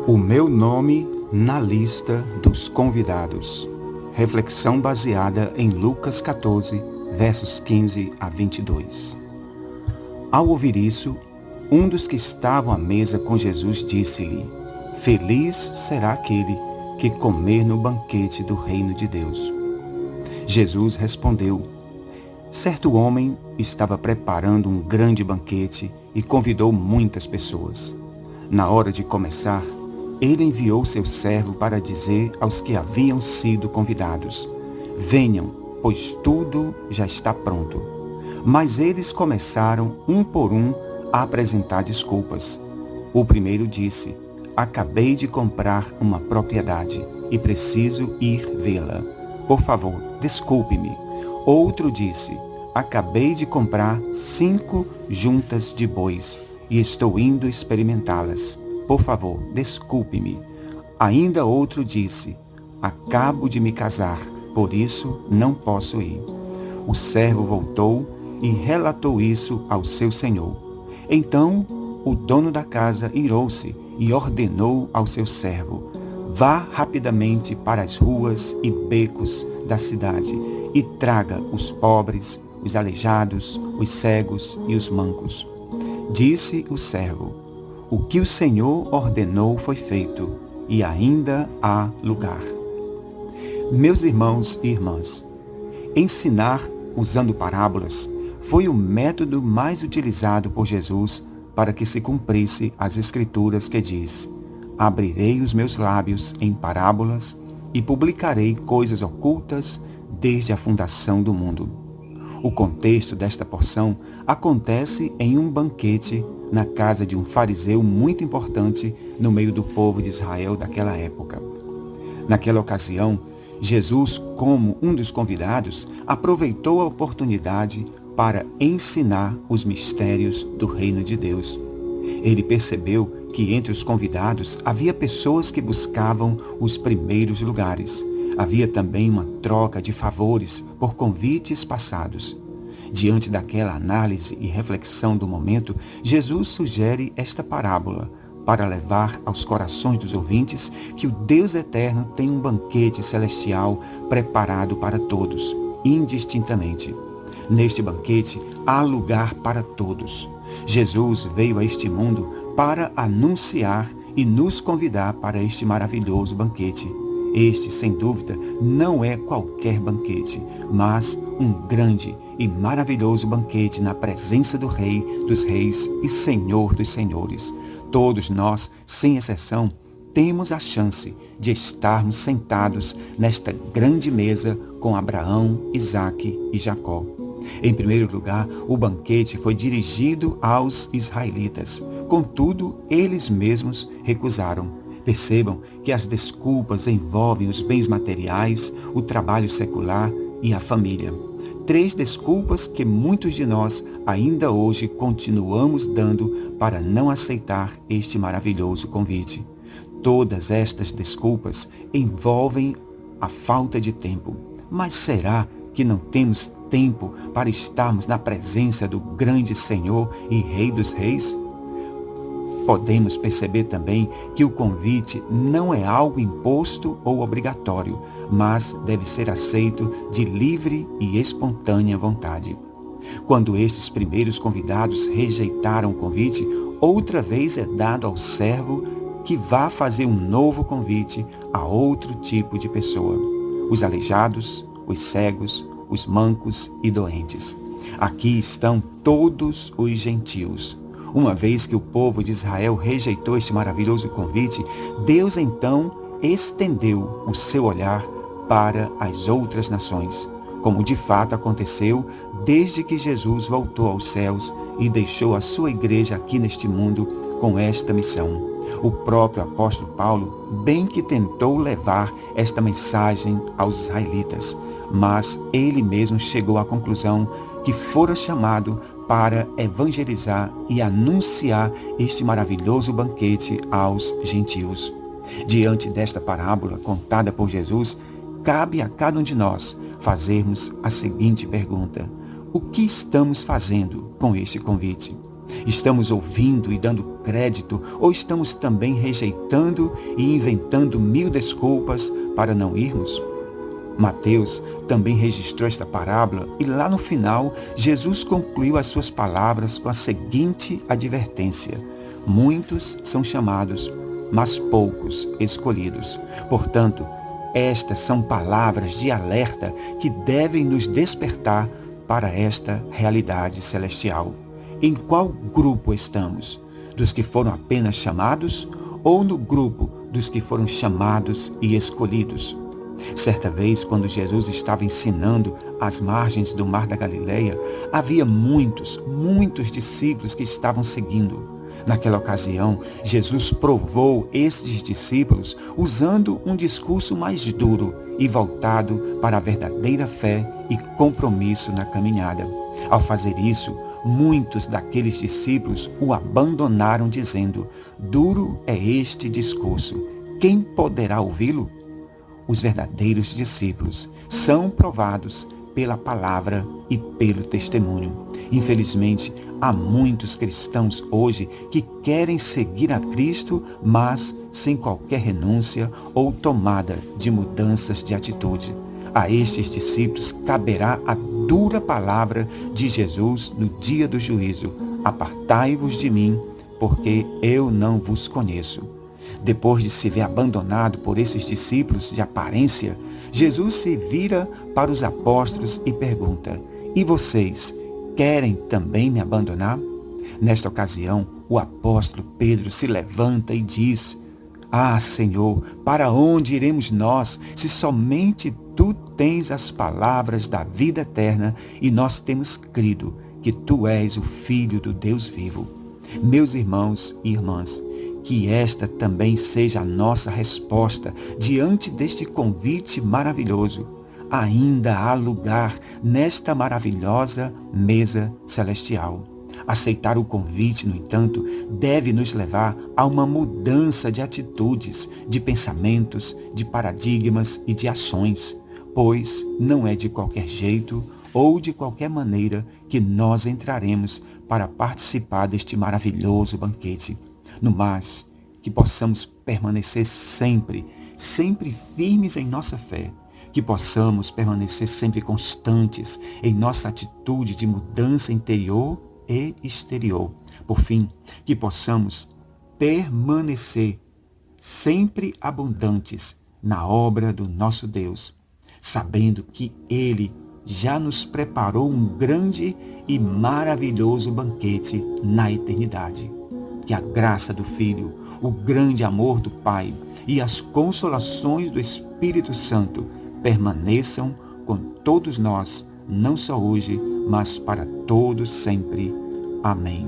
O meu nome na lista dos convidados. Reflexão baseada em Lucas 14, versos 15 a 22. Ao ouvir isso, um dos que estavam à mesa com Jesus disse-lhe: Feliz será aquele que comer no banquete do reino de Deus. Jesus respondeu: Certo homem estava preparando um grande banquete e convidou muitas pessoas. Na hora de começar, ele enviou seu servo para dizer aos que haviam sido convidados: Venham, pois tudo já está pronto. Mas eles começaram, um por um, a apresentar desculpas. O primeiro disse: Acabei de comprar uma propriedade e preciso ir vê-la. Por favor, desculpe-me. Outro disse: Acabei de comprar 5 juntas de bois e estou indo experimentá-las. Por favor, desculpe-me. Ainda outro disse: Acabo de me casar, por isso não posso ir. O servo voltou e relatou isso ao seu senhor. Então o dono da casa irou-se e ordenou ao seu servo: Vá rapidamente para as ruas e becos da cidade e traga os pobres, os aleijados, os cegos e os mancos. Disse o servo: O que o Senhor ordenou foi feito, e ainda há lugar. Meus irmãos e irmãs, ensinar usando parábolas foi o método mais utilizado por Jesus para que se cumprisse as Escrituras que diz: Abrirei os meus lábios em parábolas e publicarei coisas ocultas desde a fundação do mundo. O contexto desta porção acontece em um banquete na casa de um fariseu muito importante no meio do povo de Israel daquela época. Naquela ocasião, Jesus, como um dos convidados, aproveitou a oportunidade para ensinar os mistérios do reino de Deus. Ele percebeu que entre os convidados havia pessoas que buscavam os primeiros lugares. Havia também uma troca de favores por convites passados. Diante daquela análise e reflexão do momento, Jesus sugere esta parábola para levar aos corações dos ouvintes que o Deus eterno tem um banquete celestial preparado para todos, indistintamente. Neste banquete há lugar para todos. Jesus veio a este mundo para anunciar e nos convidar para este maravilhoso banquete. Este, sem dúvida, não é qualquer banquete, mas um grande e maravilhoso banquete na presença do Rei dos Reis e Senhor dos Senhores. Todos nós, sem exceção, temos a chance de estarmos sentados nesta grande mesa com Abraão, Isaque e Jacó. Em primeiro lugar, o banquete foi dirigido aos israelitas. Contudo, eles mesmos recusaram. Percebam que as desculpas envolvem os bens materiais, o trabalho secular e a família. 3 desculpas que muitos de nós ainda hoje continuamos dando para não aceitar este maravilhoso convite. Todas estas desculpas envolvem a falta de tempo. Mas será que não temos tempo para estarmos na presença do grande Senhor e Rei dos Reis? Podemos perceber também que o convite não é algo imposto ou obrigatório, mas deve ser aceito de livre e espontânea vontade. Quando estes primeiros convidados rejeitaram o convite, outra vez é dado ao servo que vá fazer um novo convite a outro tipo de pessoa: os aleijados, os cegos, os mancos e doentes. Aqui estão todos os gentios. Uma vez que o povo de Israel rejeitou este maravilhoso convite, Deus então estendeu o seu olhar para as outras nações, como de fato aconteceu desde que Jesus voltou aos céus e deixou a sua igreja aqui neste mundo com esta missão. O próprio apóstolo Paulo bem que tentou levar esta mensagem aos israelitas, mas ele mesmo chegou à conclusão que fora chamado para evangelizar e anunciar este maravilhoso banquete aos gentios. Diante desta parábola contada por Jesus, cabe a cada um de nós fazermos a seguinte pergunta: o que estamos fazendo com este convite? Estamos ouvindo e dando crédito ou estamos também rejeitando e inventando mil desculpas para não irmos? Mateus também registrou esta parábola e lá no final, Jesus concluiu as suas palavras com a seguinte advertência: muitos são chamados, mas poucos escolhidos. Portanto, estas são palavras de alerta que devem nos despertar para esta realidade celestial. Em qual grupo estamos? Dos que foram apenas chamados ou no grupo dos que foram chamados e escolhidos? Certa vez, quando Jesus estava ensinando às margens do Mar da Galileia, havia muitos discípulos que estavam seguindo. Naquela ocasião, Jesus provou estes discípulos usando um discurso mais duro e voltado para a verdadeira fé e compromisso na caminhada. Ao fazer isso, muitos daqueles discípulos o abandonaram, dizendo: duro é este discurso, quem poderá ouvi-lo? Os verdadeiros discípulos são provados pela palavra e pelo testemunho. Infelizmente, há muitos cristãos hoje que querem seguir a Cristo, mas sem qualquer renúncia ou tomada de mudanças de atitude. A estes discípulos caberá a dura palavra de Jesus no dia do juízo: apartai-vos de mim, porque eu não vos conheço. Depois de se ver abandonado por esses discípulos de aparência, Jesus se vira para os apóstolos e pergunta: e vocês querem também me abandonar? Nesta ocasião, o apóstolo Pedro se levanta e diz: ah, Senhor, para onde iremos nós, se somente Tu tens as palavras da vida eterna e nós temos crido que Tu és o Filho do Deus vivo? Meus irmãos e irmãs, que esta também seja a nossa resposta diante deste convite maravilhoso. Ainda há lugar nesta maravilhosa mesa celestial. Aceitar o convite, no entanto, deve nos levar a uma mudança de atitudes, de pensamentos, de paradigmas e de ações, pois não é de qualquer jeito ou de qualquer maneira que nós entraremos para participar deste maravilhoso banquete. No mais, que possamos permanecer sempre firmes em nossa fé, que possamos permanecer sempre constantes em nossa atitude de mudança interior e exterior. Por fim, que possamos permanecer sempre abundantes na obra do nosso Deus, sabendo que Ele já nos preparou um grande e maravilhoso banquete na eternidade. Que a graça do Filho, o grande amor do Pai e as consolações do Espírito Santo permaneçam com todos nós, não só hoje, mas para todos sempre. Amém.